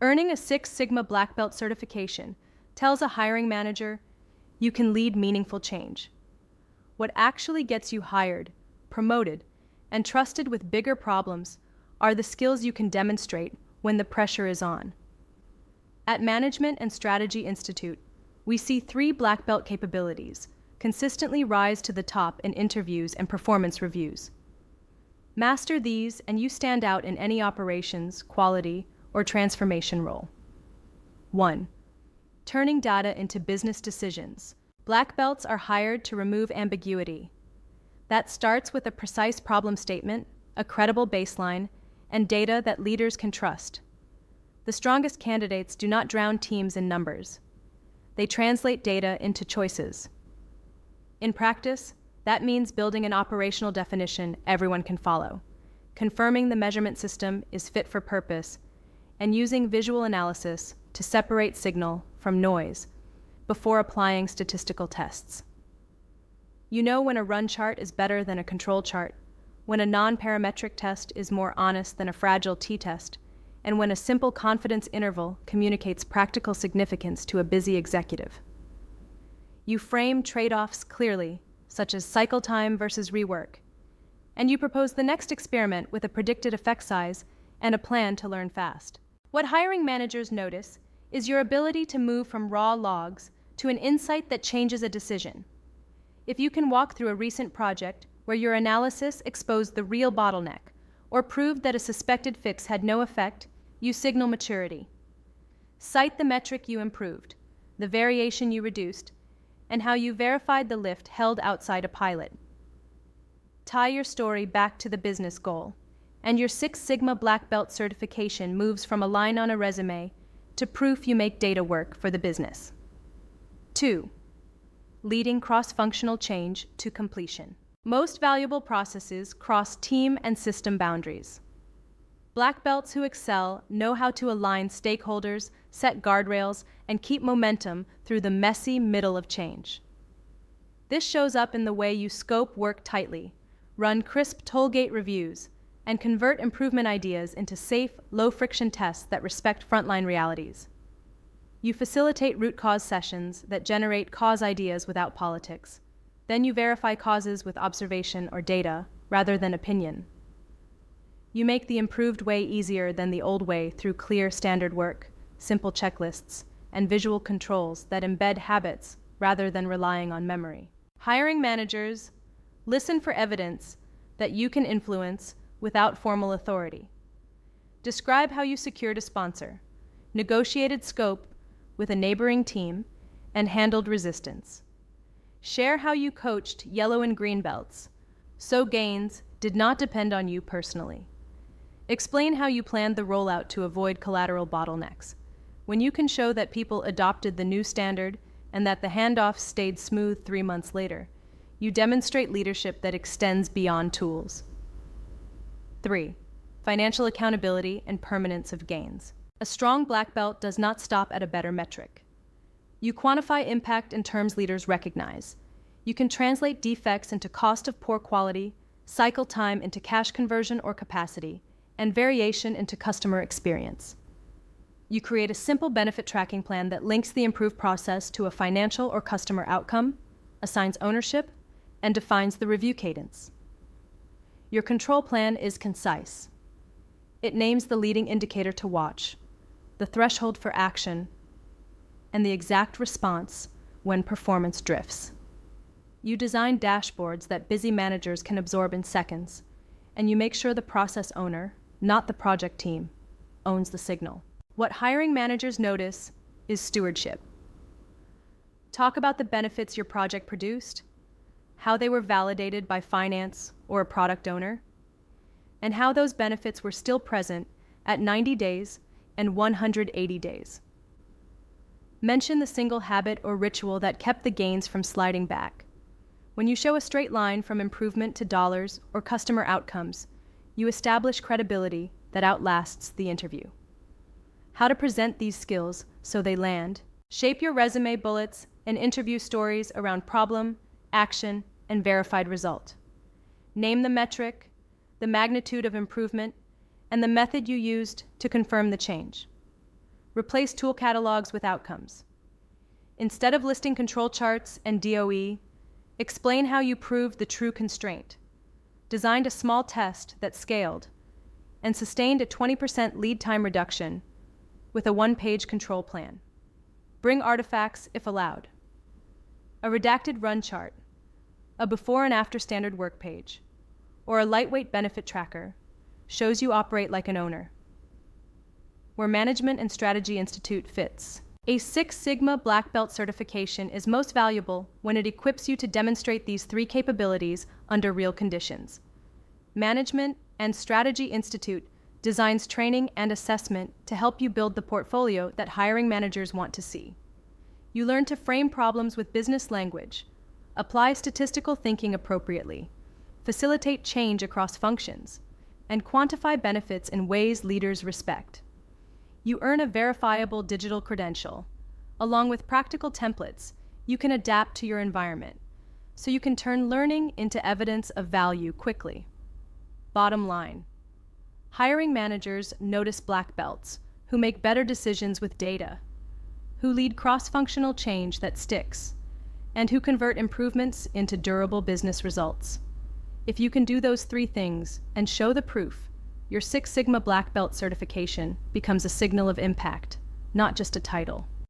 Earning a Six Sigma Black Belt certification tells a hiring manager you can lead meaningful change. What actually gets you hired, promoted, and trusted with bigger problems are the skills you can demonstrate when the pressure is on. At Management and Strategy Institute, we see three Black Belt capabilities consistently rise to the top in interviews and performance reviews. Master these and you stand out in any operations, quality, or transformation role. 1. Turning data into business decisions. Black belts are hired to remove ambiguity. That starts with a precise problem statement, a credible baseline, and data that leaders can trust. The strongest candidates do not drown teams in numbers. They translate data into choices. In practice, that means building an operational definition everyone can follow, confirming the measurement system is fit for purpose, and using visual analysis to separate signal from noise before applying statistical tests. You know when a run chart is better than a control chart, when a non-parametric test is more honest than a fragile t-test, and when a simple confidence interval communicates practical significance to a busy executive. You frame trade-offs clearly, such as cycle time versus rework, and you propose the next experiment with a predicted effect size and a plan to learn fast. What hiring managers notice is your ability to move from raw logs to an insight that changes a decision. If you can walk through a recent project where your analysis exposed the real bottleneck or proved that a suspected fix had no effect, you signal maturity. Cite the metric you improved, the variation you reduced, and how you verified the lift held outside a pilot. Tie your story back to the business goal, and your Six Sigma Black Belt certification moves from a line on a resume to proof you make data work for the business. 2. Leading cross-functional change to completion. Most valuable processes cross team and system boundaries. Black belts who excel know how to align stakeholders, set guardrails, and keep momentum through the messy middle of change. This shows up in the way you scope work tightly, run crisp tollgate reviews, and convert improvement ideas into safe, low-friction tests that respect frontline realities. You facilitate root cause sessions that generate cause ideas without politics. Then you verify causes with observation or data, rather than opinion. You make the improved way easier than the old way through clear standard work, simple checklists, and visual controls that embed habits rather than relying on memory. Hiring managers listen for evidence that you can influence without formal authority. Describe how you secured a sponsor, negotiated scope with a neighboring team, and handled resistance. Share how you coached yellow and green belts, so gains did not depend on you personally. Explain how you planned the rollout to avoid collateral bottlenecks. When you can show that people adopted the new standard and that the handoff stayed smooth 3 months later, you demonstrate leadership that extends beyond tools. 3. Financial accountability and permanence of gains. A strong black belt does not stop at a better metric. You quantify impact in terms leaders recognize. You can translate defects into cost of poor quality, cycle time into cash conversion or capacity, and variation into customer experience. You create a simple benefit tracking plan that links the improved process to a financial or customer outcome, assigns ownership, and defines the review cadence. Your control plan is concise. It names the leading indicator to watch, the threshold for action, and the exact response when performance drifts. You design dashboards that busy managers can absorb in seconds, and you make sure the process owner, not the project team, owns the signal. What hiring managers notice is stewardship. Talk about the benefits your project produced, how they were validated by finance or a product owner, and how those benefits were still present at 90 days and 180 days. Mention the single habit or ritual that kept the gains from sliding back. When you show a straight line from improvement to dollars or customer outcomes, you establish credibility that outlasts the interview. How to present these skills so they land. Shape your resume bullets and interview stories around problem, action, and verified result. Name the metric, the magnitude of improvement, and the method you used to confirm the change. Replace tool catalogs with outcomes. Instead of listing control charts and DOE, explain how you proved the true constraint, designed a small test that scaled, and sustained a 20% lead time reduction with a one-page control plan. Bring artifacts if allowed. A redacted run chart, a before and after standard work page, or a lightweight benefit tracker shows you operate like an owner. Where Management and Strategy Institute fits. A Six Sigma Black Belt certification is most valuable when it equips you to demonstrate these three capabilities under real conditions. Management and Strategy Institute designs training and assessment to help you build the portfolio that hiring managers want to see. You learn to frame problems with business language, apply statistical thinking appropriately, facilitate change across functions, and quantify benefits in ways leaders respect. You earn a verifiable digital credential. Along with practical templates, you can adapt to your environment, so you can turn learning into evidence of value quickly. Bottom line, hiring managers notice black belts who make better decisions with data, who lead cross-functional change that sticks, and who convert improvements into durable business results. If you can do those three things and show the proof, your Six Sigma Black Belt certification becomes a signal of impact, not just a title.